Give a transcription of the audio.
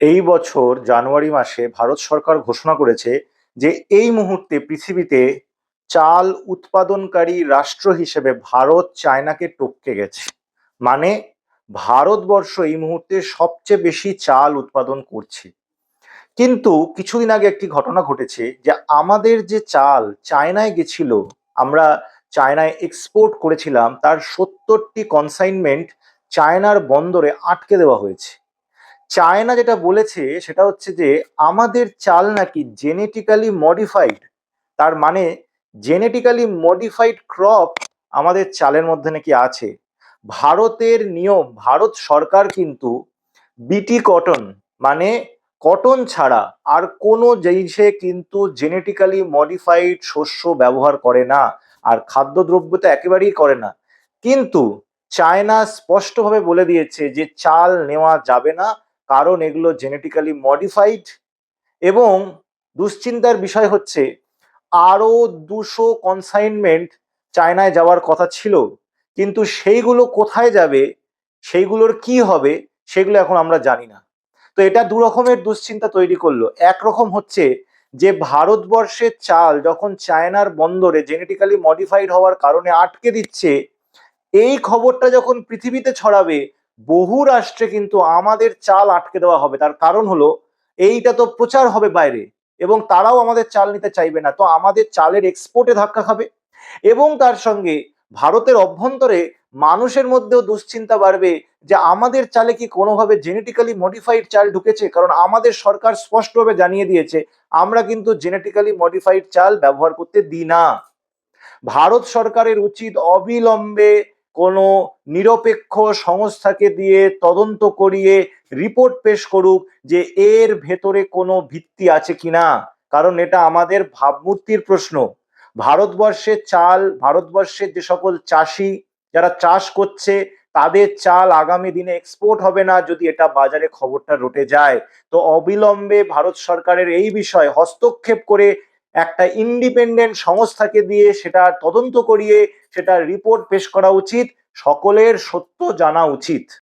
এই বছর জানুয়ারি মাসে ভারত সরকার ঘোষণা করেছে যে এই মুহূর্তে পৃথিবীতে চাল উৎপাদনকারী রাষ্ট্র হিসেবে ভারত চায়নাকে টপকে গেছে। মানে ভারতবর্ষ এই মুহূর্তে সবচেয়ে বেশি চাল উৎপাদন করছে। কিন্তু কিছুদিন আগে একটি ঘটনা ঘটেছে যে আমাদের যে চাল চায়নায় গেছিল, আমরা চায়নায় এক্সপোর্ট করেছিলাম, তার 70টি কনসাইনমেন্ট চায়নার বন্দরে আটকে দেওয়া হয়েছে। চায়না যেটা বলেছে সেটা হচ্ছে যে আমাদের চাল নাকি জেনেটিক্যালি মডিফাইড। তার মানে জেনেটিক্যালি মডিফাইড ক্রপ আমাদের চালের মধ্যে নাকি আছে। ভারতের নিয়ম, ভারত সরকার কিন্তু বিটি কটন মানে কটন ছাড়া আর কোনো জিনিসে কিন্তু জেনেটিক্যালি মডিফাইড শস্য ব্যবহার করে না, আর খাদ্যদ্রব্য তো একেবারেই করে না। কিন্তু চায়না স্পষ্টভাবে বলে দিয়েছে যে চাল নেওয়া যাবে না, কারণ এগুলো জেনেটিক্যালি মডিফাইড। এবং দুশ্চিন্তার বিষয় হচ্ছে আরো 200 কনসাইনমেন্ট চায়নায় যাওয়ার কথা ছিল, কিন্তু সেইগুলো কোথায় যাবে, সেইগুলোর কি হবে, সেগুলো এখন আমরা জানি না। তো এটা দু রকমের দুশ্চিন্তা তৈরি করলো। একরকম হচ্ছে যে ভারতবর্ষের চাল যখন চায়নার বন্দরে জেনেটিক্যালি মডিফাইড হওয়ার কারণে আটকে দিচ্ছে, এই খবরটা যখন পৃথিবীতে ছড়াবে, বহু রাষ্ট্রে কিন্তু আমাদের চাল আটকে দেওয়া হবে। তার কারণ হলো এইটা তো প্রচার হবে বাইরে, এবং তারাও আমাদের চাল নিতে চাইবে না, তো আমাদের চালের এক্সপোর্টে ধাক্কা খাবে। এবং তার সঙ্গে ভারতের অভ্যন্তরে মানুষের মধ্যেও দুশ্চিন্তা বাড়বে যে আমাদের চালে কি কোনোভাবে জেনেটিক্যালি মডিফাইড চাল ঢুকেছে, কারণ আমাদের সরকার স্পষ্টভাবে জানিয়ে দিয়েছে আমরা কিন্তু জেনেটিক্যালি মডিফাইড চাল ব্যবহার করতে দিই না। ভারত সরকারের উচিত অবিলম্বে কোনো নিরপেক্ষ সংস্থাকে দিয়ে তদন্ত করিয়ে রিপোর্ট পেশ করুক যে এর ভেতরে কোনো ভিত্তি আছে কিনা, কারণ এটা আমাদের ভাবমূর্তির প্রশ্ন। ভারতবর্ষের চাল, ভারতবর্ষের যে সকল চাষি যারা চাষ করছে, তাদের চাল আগামী দিনে এক্সপোর্ট হবে না যদি এটা বাজারে খবরটা রটে যায়। তো অবিলম্বে ভারত সরকারের এই বিষয়ে হস্তক্ষেপ করে একটা ইন্ডিপেন্ডেন্ট সংস্থাকে দিয়ে সেটা তদন্ত করিয়ে সেটা রিপোর্ট পেশ করা উচিত। সকলের সত্য জানা উচিত।